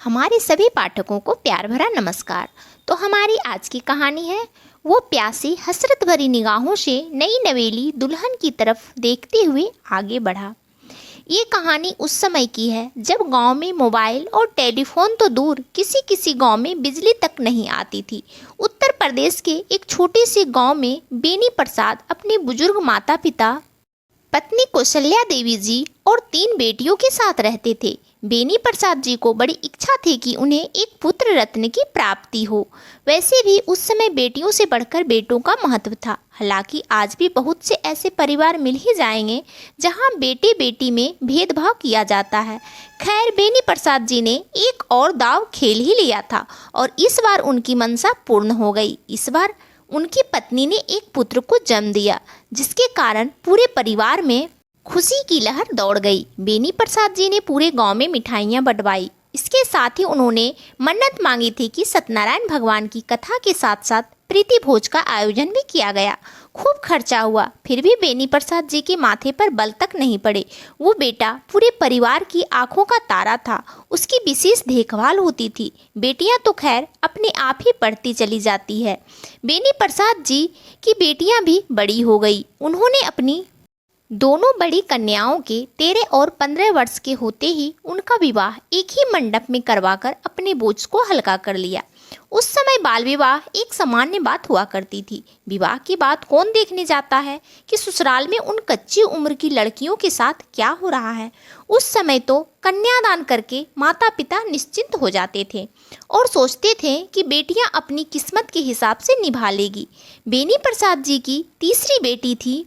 हमारे सभी पाठकों को प्यार भरा नमस्कार। तो हमारी आज की कहानी है वो प्यासी हसरत भरी निगाहों से नई नवेली दुल्हन की तरफ देखते हुए आगे बढ़ा। ये कहानी उस समय की है जब गांव में मोबाइल और टेलीफोन तो दूर किसी किसी गांव में बिजली तक नहीं आती थी। उत्तर प्रदेश के एक छोटे से गांव में बेनी प्रसाद अपने बुजुर्ग माता पिता, पत्नी कौशल्या देवी जी और 3 बेटियों के साथ रहते थे। बेनी प्रसाद जी को बड़ी इच्छा थी कि उन्हें एक पुत्र रत्न की प्राप्ति हो। वैसे भी उस समय बेटियों से बढ़कर बेटों का महत्व था। हालांकि आज भी बहुत से ऐसे परिवार मिल ही जाएंगे जहां बेटे बेटी में भेदभाव किया जाता है। खैर, बेनी प्रसाद जी ने एक और दाव खेल ही लिया था और इस बार उनकी मनसा पूर्ण हो गई। इस बार उनकी पत्नी ने एक पुत्र को जन्म दिया, जिसके कारण पूरे परिवार में खुशी की लहर दौड़ गई। बेनी प्रसाद जी ने पूरे गांव में मिठाइयां बंटवाई। इसके साथ ही उन्होंने मन्नत मांगी थी कि सत्यनारायण भगवान की कथा के साथ साथ प्रीति भोज का आयोजन भी किया गया। खूब खर्चा हुआ, फिर भी बेनी प्रसाद जी के माथे पर बल तक नहीं पड़े। वो बेटा पूरे परिवार की आंखों का तारा था, उसकी विशेष देखभाल होती थी। बेटियां तो खैर अपने आप ही पढ़ती चली जाती है। बेनी प्रसाद जी की बेटियां भी बड़ी हो गई। उन्होंने अपनी दोनों बड़ी कन्याओं के 13 और 15 वर्ष के होते ही उनका विवाह एक ही मंडप में करवाकर अपने बोझ को हल्का कर लिया। उस समय बाल विवाह एक सामान्य बात हुआ करती थी। विवाह की बात कौन देखने जाता है कि ससुराल में उन कच्ची उम्र की लड़कियों के साथ क्या हो रहा है। उस समय तो कन्यादान करके माता पिता निश्चिंत हो जाते थे और सोचते थे कि बेटियां अपनी किस्मत के हिसाब से निभा लेगी। बेनी प्रसाद जी की तीसरी बेटी थी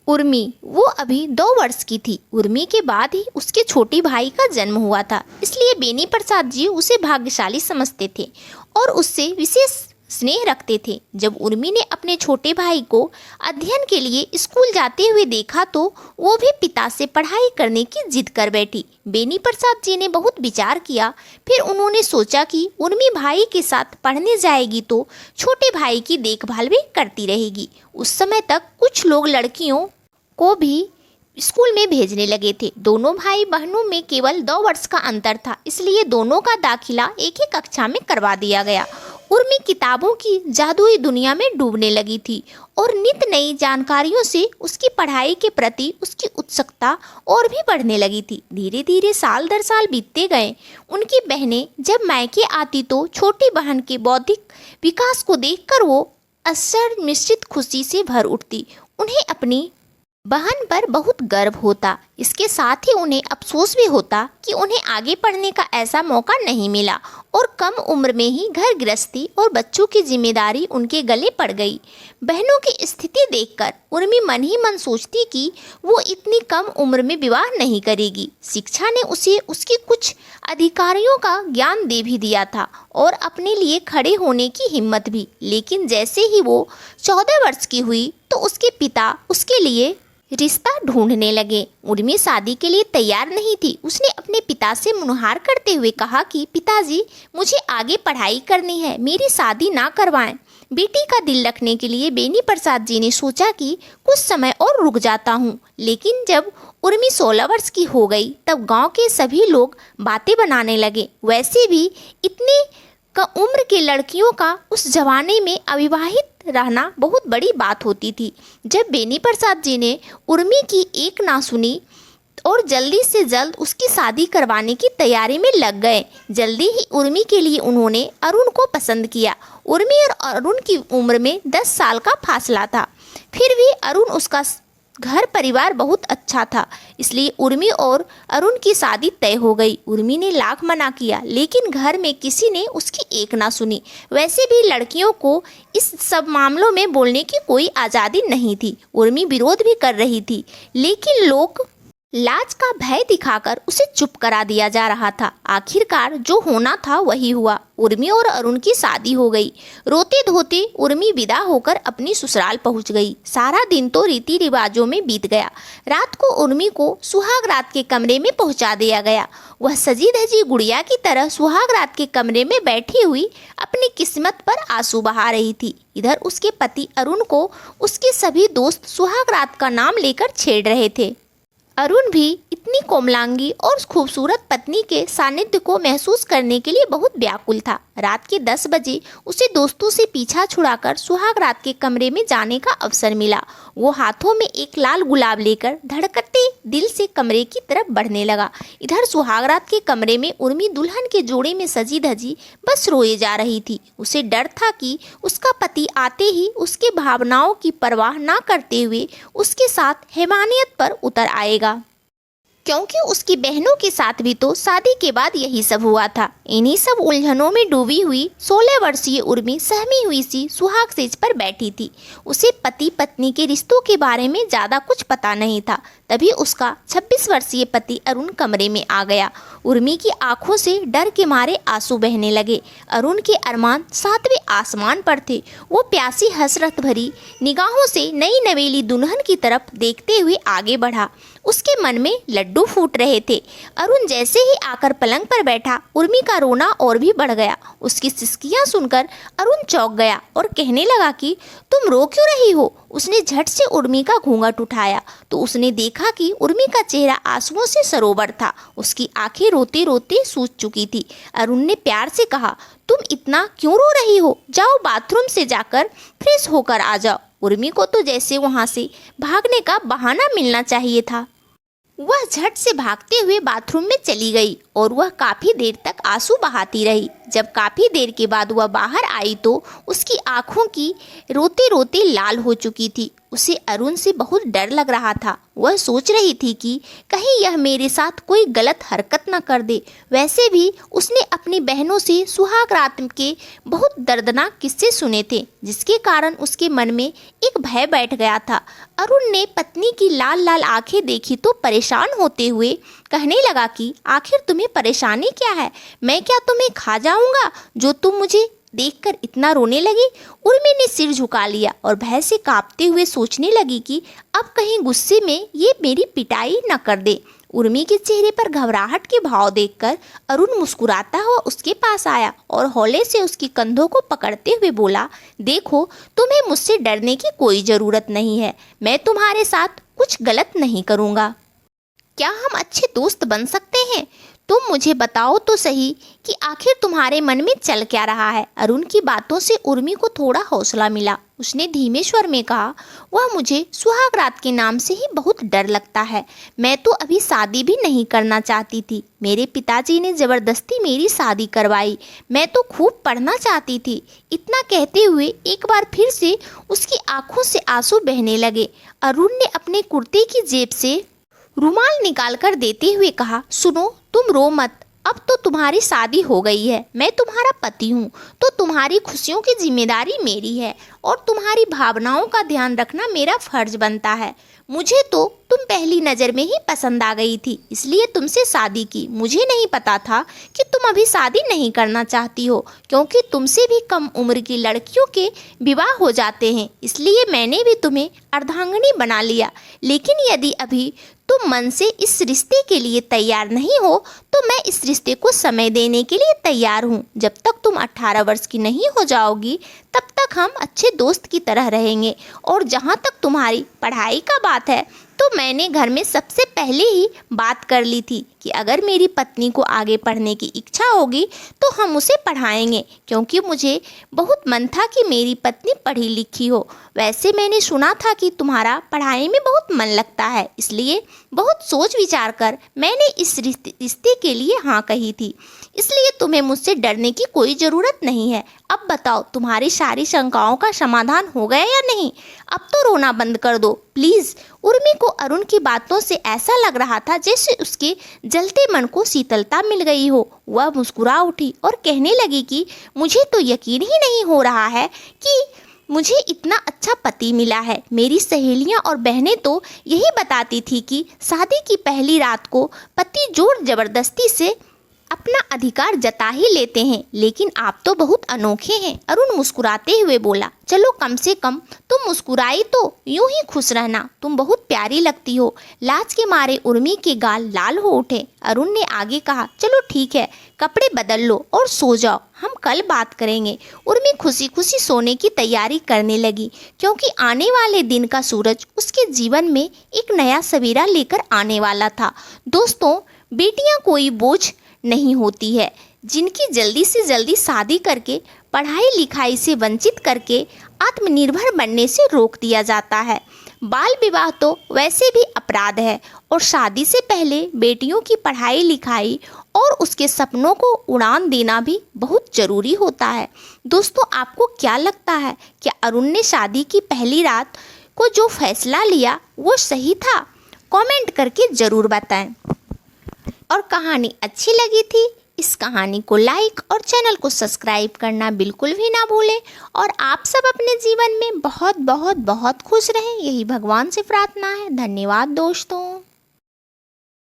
उर्मी। वो अभी 2 वर्ष की थी। उर्मी के बाद ही उसके छोटे भाई का जन्म हुआ था, इसलिए बेनी प्रसाद जी उसे भाग्यशाली समझते थे और उससे विशेष स्नेह रखते थे। जब उर्मी ने अपने छोटे भाई को अध्ययन के लिए स्कूल जाते हुए देखा तो वो भी पिता से पढ़ाई करने की जिद कर बैठी। बेनी प्रसाद जी ने बहुत विचार किया। फिर उन्होंने सोचा कि उर्मी भाई के साथ पढ़ने जाएगी तो छोटे भाई की देखभाल भी करती रहेगी। उस समय तक कुछ लोग लड़कियों को भी स्कूल में भेजने लगे थे। दोनों भाई बहनों में केवल 2 वर्ष का अंतर था, इसलिए दोनों का दाखिला एक ही कक्षा में करवा दिया गया। उर्मी किताबों की जादुई दुनिया में डूबने लगी थी और नित नई जानकारियों से उसकी पढ़ाई के प्रति उसकी उत्सुकता और भी बढ़ने लगी थी। धीरे धीरे साल दर साल बीतते गए। उनकी बहनें जब मायके आती तो छोटी बहन के बौद्धिक विकास को देखकर वो अक्सर निश्चित खुशी से भर उठती। उन्हें अपनी बहन पर बहुत गर्व होता। इसके साथ ही उन्हें अफसोस भी होता कि उन्हें आगे पढ़ने का ऐसा मौका नहीं मिला और कम उम्र में ही घर गृहस्थी और बच्चों की जिम्मेदारी उनके गले पड़ गई। बहनों की स्थिति देखकर उर्मी मन ही मन सोचती कि वो इतनी कम उम्र में विवाह नहीं करेगी। शिक्षा ने उसे उसके कुछ अधिकारियों का ज्ञान दे भी दिया था और अपने लिए खड़े होने की हिम्मत भी। लेकिन जैसे ही वो 14 वर्ष की हुई तो उसके पिता उसके लिए रिश्ता ढूंढने लगे। उर्मी शादी के लिए तैयार नहीं थी। उसने अपने पिता से मुनहार करते हुए कहा कि पिताजी, मुझे आगे पढ़ाई करनी है, मेरी शादी ना करवाएं। बेटी का दिल रखने के लिए बेनी प्रसाद जी ने सोचा कि कुछ समय और रुक जाता हूँ। लेकिन जब उर्मी 16 वर्ष की हो गई तब गांव के सभी लोग बातें बनाने लगे। वैसे भी इतनी उम्र के लड़कियों का उस जमाने में अविवाहित रहना बहुत बड़ी बात होती थी। जब बेनी प्रसाद जी ने उर्मी की एक ना सुनी और जल्दी से जल्द उसकी शादी करवाने की तैयारी में लग गए। जल्दी ही उर्मी के लिए उन्होंने अरुण को पसंद किया। उर्मी और अरुण की उम्र में 10 साल का फासला था। फिर भी अरुण उसका घर परिवार बहुत अच्छा था, इसलिए उर्मी और अरुण की शादी तय हो गई। उर्मी ने लाख मना किया, लेकिन घर में किसी ने उसकी एक ना सुनी। वैसे भी लड़कियों को इस सब मामलों में बोलने की कोई आज़ादी नहीं थी। उर्मी विरोध भी कर रही थी, लेकिन लोग लाज का भय दिखाकर उसे चुप करा दिया जा रहा था। आखिरकार जो होना था वही हुआ। उर्मी और अरुण की शादी हो गई। रोते धोते उर्मी विदा होकर अपनी ससुराल पहुंच गई। सारा दिन तो रीति रिवाजों में बीत गया। रात को उर्मी को सुहाग रात के कमरे में पहुंचा दिया गया। वह सजी धजी गुड़िया की तरह सुहाग रात के कमरे में बैठी हुई अपनी किस्मत पर आंसू बहा रही थी। इधर उसके पति अरुण को उसके सभी दोस्त सुहाग रात का नाम लेकर छेड़ रहे थे। अरुण भी इतनी कोमलांगी और खूबसूरत पत्नी के सानिध्य को महसूस करने के लिए बहुत व्याकुल था। रात के 10 बजे उसे दोस्तों से पीछा छुड़ाकर सुहाग रात के कमरे में जाने का अवसर मिला। वो हाथों में एक लाल गुलाब लेकर धड़कते दिल से कमरे की तरफ बढ़ने लगा। इधर सुहाग रात के कमरे में उर्मी दुल्हन के जोड़े में सजी धजी बस रोए जा रही थी। उसे डर था कि उसका पति आते ही उसके भावनाओं की परवाह ना करते हुए उसके साथ हैवानियत पर उतर आएगा, क्योंकि उसकी बहनों के साथ भी तो शादी के बाद यही सब हुआ था। इन्हीं सब उलझनों में डूबी हुई 16 वर्षीय उर्मी सहमी हुई सी सुहाग सेज पर बैठी थी। उसे पति पत्नी के रिश्तों के बारे में ज़्यादा कुछ पता नहीं था। तभी उसका 26 वर्षीय पति अरुण कमरे में आ गया। उर्मी की आंखों से डर के मारे आंसू बहने लगे। अरुण के अरमान 7वें आसमान पर थे। वो प्यासी हसरत भरी निगाहों से नई नवेली दुल्हन की तरफ देखते हुए आगे बढ़ा। उसके मन में लड्डू फूट रहे थे। अरुण जैसे ही आकर पलंग पर बैठा, उर्मी का रोना और भी बढ़ गया। उसकी सिसकियां सुनकर अरुण चौंक गया और कहने लगा कि तुम रो क्यों रही हो। उसने झट से उर्मी का घूंघट उठाया तो उसने देखा कि उर्मी का चेहरा आंसुओं से सरोवर था। उसकी आंखें रोते रोते सूज चुकी थी। अरुण ने प्यार से कहा, तुम इतना क्यों रो रही हो? जाओ बाथरूम से जाकर फ्रेश होकर आ जाओ। उर्मी को तो जैसे वहां से भागने का बहाना मिलना चाहिए था। वह झट से भागते हुए बाथरूम में चली गई और वह काफ़ी देर तक आंसू बहाती रही। जब काफ़ी देर के बाद वह बाहर आई तो उसकी आंखों की रोते रोते लाल हो चुकी थी। उसे अरुण से बहुत डर लग रहा था। वह सोच रही थी कि कहीं यह मेरे साथ कोई गलत हरकत न कर दे। वैसे भी उसने अपनी बहनों से सुहाग रात के बहुत दर्दनाक किस्से सुने थे, जिसके कारण उसके मन में एक भय बैठ गया था। अरुण ने पत्नी की लाल लाल आंखें देखी तो परेशान होते हुए कहने लगा कि आखिर तुम्हें परेशानी क्या है? मैं क्या तुम्हें खा जाऊंगा जो तुम मुझे देखकर इतना रोने लगी? उर्मी ने सिर झुका लिया और भय से कांपते हुए सोचने लगी कि अब कहीं गुस्से में ये मेरी पिटाई न कर दे। उर्मी के चेहरे पर घबराहट के भाव देखकर अरुण मुस्कुराता हुआ उसके पास आया और हौले से उसके कंधों को पकड़ते हुए बोला, देखो, तुम्हें मुझसे डरने की कोई ज़रूरत नहीं है। मैं तुम्हारे साथ कुछ गलत नहीं करूँगा। क्या हम अच्छे दोस्त बन सकते हैं? तुम मुझे बताओ तो सही कि आखिर तुम्हारे मन में चल क्या रहा है। अरुण की बातों से उर्मी को थोड़ा हौसला मिला। उसने धीमे स्वर में कहा, वह मुझे सुहाग रात के नाम से ही बहुत डर लगता है। मैं तो अभी शादी भी नहीं करना चाहती थी। मेरे पिताजी ने ज़बरदस्ती मेरी शादी करवाई। मैं तो खूब पढ़ना चाहती थी। इतना कहते हुए एक बार फिर से उसकी आंखों से आंसू बहने लगे। अरुण ने अपने कुर्ते की जेब से रुमाल निकालकर देते हुए कहा, सुनो, तुम रो मत। अब तो तुम्हारी शादी हो गई है। मैं तुम्हारा पति हूँ, तो तुम्हारी खुशियों की जिम्मेदारी मेरी है और तुम्हारी भावनाओं का ध्यान रखना मेरा फर्ज बनता है। मुझे तो तुम पहली नज़र में ही पसंद आ गई थी, इसलिए तुमसे शादी की। मुझे नहीं पता था कि तुम अभी शादी नहीं करना चाहती हो, क्योंकि तुमसे भी कम उम्र की लड़कियों के विवाह हो जाते हैं। इसलिए मैंने भी तुम्हें अर्धांगिनी बना लिया। लेकिन यदि अभी तुम मन से इस रिश्ते के लिए तैयार नहीं हो तो मैं इस रिश्ते को समय देने के लिए तैयार हूँ। जब तक तुम 18 वर्ष की नहीं हो जाओगी तब तक हम अच्छे दोस्त की तरह रहेंगे। और जहाँ तक तुम्हारी पढ़ाई का बात है तो मैंने घर में सबसे पहले ही बात कर ली थी कि अगर मेरी पत्नी को आगे पढ़ने की इच्छा होगी तो हम उसे पढ़ाएंगे, क्योंकि मुझे बहुत मन था कि मेरी पत्नी पढ़ी लिखी हो। वैसे मैंने सुना था कि तुम्हारा पढ़ाई में बहुत मन लगता है, इसलिए बहुत सोच विचार कर मैंने इस रिश्ते के लिए हाँ कही थी। इसलिए तुम्हें मुझसे डरने की कोई ज़रूरत नहीं है। अब बताओ, तुम्हारी सारी शंकाओं का समाधान हो गया या नहीं? अब तो रोना बंद कर दो प्लीज़। उर्मी को अरुण की बातों से ऐसा लग रहा था जैसे उसके जलते मन को शीतलता मिल गई हो। वह मुस्कुरा उठी और कहने लगी कि मुझे तो यकीन ही नहीं हो रहा है कि मुझे इतना अच्छा पति मिला है। मेरी सहेलियां और बहनें तो यही बताती थी कि शादी की पहली रात को पति जोर जबरदस्ती से अपना अधिकार जता ही लेते हैं, लेकिन आप तो बहुत अनोखे हैं। अरुण मुस्कुराते हुए बोला, चलो कम से कम तुम मुस्कुराई तो, यूं ही खुश रहना, तुम बहुत प्यारी लगती हो। लाज के मारे उर्मी के गाल लाल हो उठे। अरुण ने आगे कहा, चलो ठीक है, कपड़े बदल लो और सो जाओ, हम कल बात करेंगे। उर्मी खुशी खुशी सोने की तैयारी करने लगी, क्योंकि आने वाले दिन का सूरज उसके जीवन में एक नया सवेरा लेकर आने वाला था। दोस्तों, बेटियां कोई बोझ नहीं होती है जिनकी जल्दी से जल्दी शादी करके पढ़ाई लिखाई से वंचित करके आत्मनिर्भर बनने से रोक दिया जाता है। बाल विवाह तो वैसे भी अपराध है और शादी से पहले बेटियों की पढ़ाई लिखाई और उसके सपनों को उड़ान देना भी बहुत ज़रूरी होता है। दोस्तों, आपको क्या लगता है, क्या अरुण ने शादी की पहली रात को जो फैसला लिया वो सही था? कमेंट करके ज़रूर बताएं। और कहानी अच्छी लगी थी इस कहानी को लाइक और चैनल को सब्सक्राइब करना बिल्कुल भी ना भूलें। और आप सब अपने जीवन में बहुत बहुत बहुत खुश रहें, यही भगवान से प्रार्थना है। धन्यवाद दोस्तों।